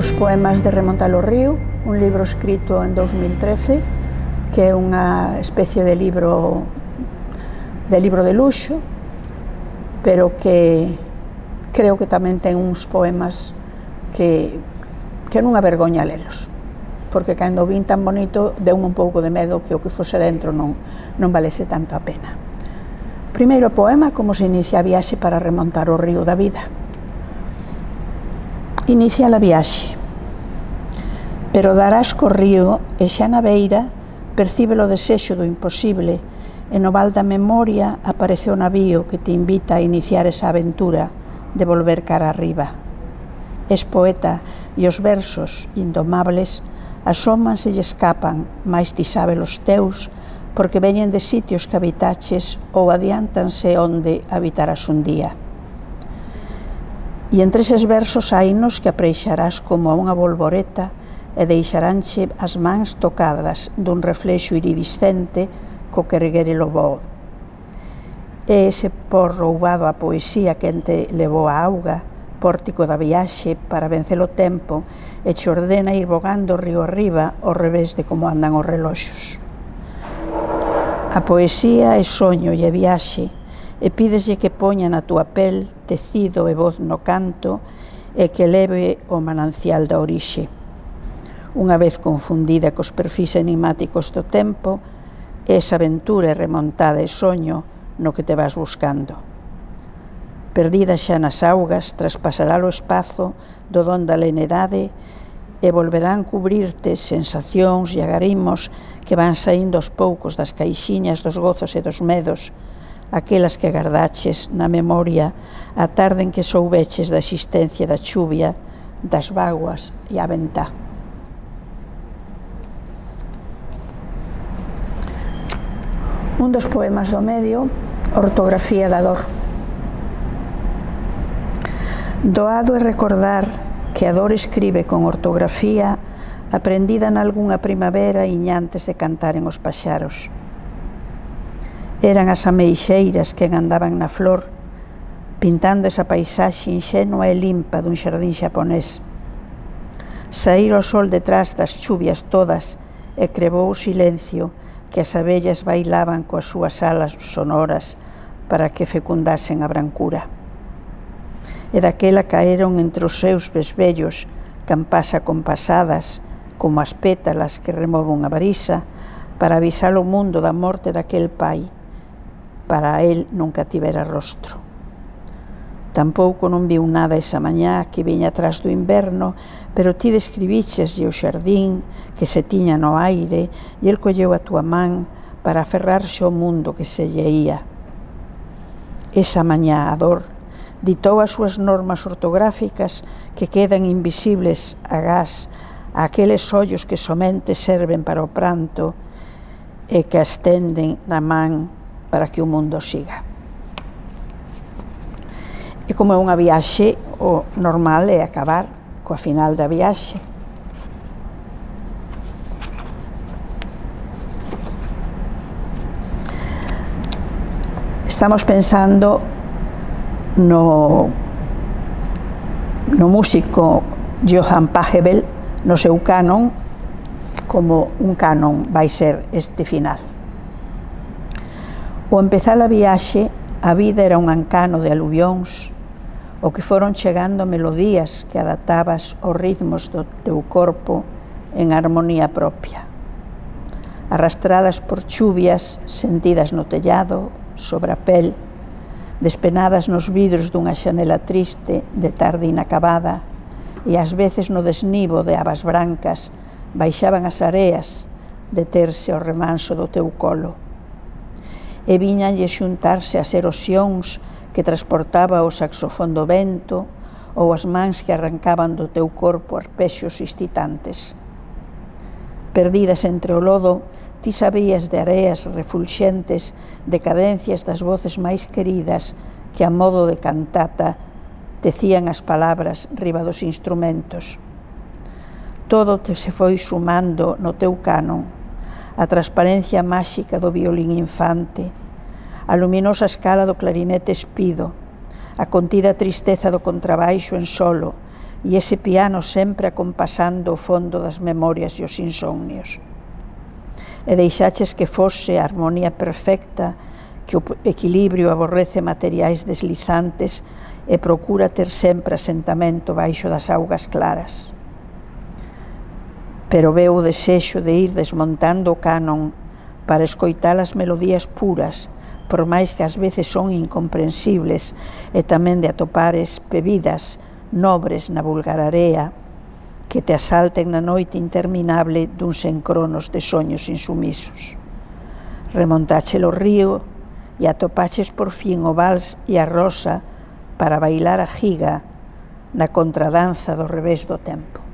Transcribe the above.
Os poemas de Remontar o río, un libro escrito en 2013, que é unha especie de libro de luxo, pero que creo que tamén ten uns poemas que non a vergoña lelos, porque cando vin tan bonito deu-me un pouco de medo que o que fose dentro non valese tanto a pena. Primeiro poema, como se inicia a viaxe para remontar o río da vida. Inicia a viaxe, pero darás co río e xa na beira percibe o desexo do imposible e no val da memoria aparece o navío que te invita a iniciar esa aventura de volver cara arriba. Es poeta e os versos indomables asómanse e escapan, mais ti sabe los teus, porque veñen de sitios que habitaches ou adiántanse onde habitarás un día. E entre eses versos hainos que apreixarás como a unha bolboreta e deixaránche as mans tocadas dun reflexo iridiscente co que erguere o voo. É ese por roubado a poesía que te levou a auga, pórtico da viaxe para vencer o tempo e che ordena ir bogando río arriba ao revés de como andan os reloxos. A poesía é soño e é viaxe, e pídeslle que poña na túa pel tecido e voz no canto e que leve o manancial da orixe. Unha vez confundida cos perfis enigmáticos do tempo, esa aventura é remontada e soño no que te vas buscando. Perdida xa nas augas, traspasará o espazo do don da lenedade e volverán cubrirte sensacións e agarimos que van saindo aos poucos das caixiñas dos gozos e dos medos, aquelas que gardaches na memoria a tarde en que soubeches da existencia da chuvia, das vaguas e a ventá. Un dos poemas do medio, Ortografía da dor. Doado é recordar que a dor escribe con ortografía aprendida nalgunha primavera iñantes de cantaren os paxaros. Eran as ameixeiras que andaban na flor, pintando esa paisaxe inxenua e limpa dun xardín xaponés. Saíra o sol detrás das chuvias todas e crevou o silencio que as abellas bailaban coas súas alas sonoras para que fecundasen a brancura. E daquela caeron entre os seus besvellos campás acompasadas como as pétalas que removen a brisa para avisar o mundo da morte daquel pai. Para el nunca tivera rostro. Tampouco non viu nada esa mañá que viña atrás do inverno, pero ti describicheslle o xardín que se tiña no aire e el colleu a túa man para aferrarse ao mundo que se lle ía. Esa mañá a dor ditou as súas normas ortográficas que quedan invisibles agás a aqueles ollos que somente serven para o pranto e que as tenden na man para que o mundo siga. E como é unha viaxe, o normal é acabar coa final da viaxe. Estamos pensando no músico Johann Pachelbel, no seu canon, como un canon vai ser este final. Ao empezar a viaxe, a vida era un ancano de aluvións, o que foron chegando melodías que adaptabas aos ritmos do teu corpo en armonía propia. Arrastradas por chuvias, sentidas no tellado, sobre a pel, despenadas nos vidros dunha xanela triste de tarde inacabada, e ás veces no desnibo de abas brancas baixaban as areas de terse ao remanso do teu colo. E viñanlle xuntarse as erosións que transportaba o saxofón do vento ou as mans que arrancaban do teu corpo arpexos excitantes. Perdidas entre o lodo, ti sabías de areas refulxentes, de cadencias das voces máis queridas que a modo de cantata tecían as palabras riba dos instrumentos. Todo te se foi sumando no teu canon, a transparencia máxica do violín infante, a luminosa escala do clarinete espido, a contida tristeza do contrabaixo en solo, e ese piano sempre acompasando o fondo das memorias e os insomnios. E deixaches que fose a armonía perfecta, que o equilibrio aborrece materiais deslizantes e procura ter sempre asentamento baixo das augas claras. Pero veo o desexo de ir desmontando o canon para escoitar as melodías puras, por máis que ás veces son incomprensibles, e tamén de atopares bebidas nobres na vulgararea que te asalten na noite interminable duns encronos de soños insumisos. Remontache o río e atopaches por fin o vals e a rosa para bailar a giga na contradanza do revés do tempo.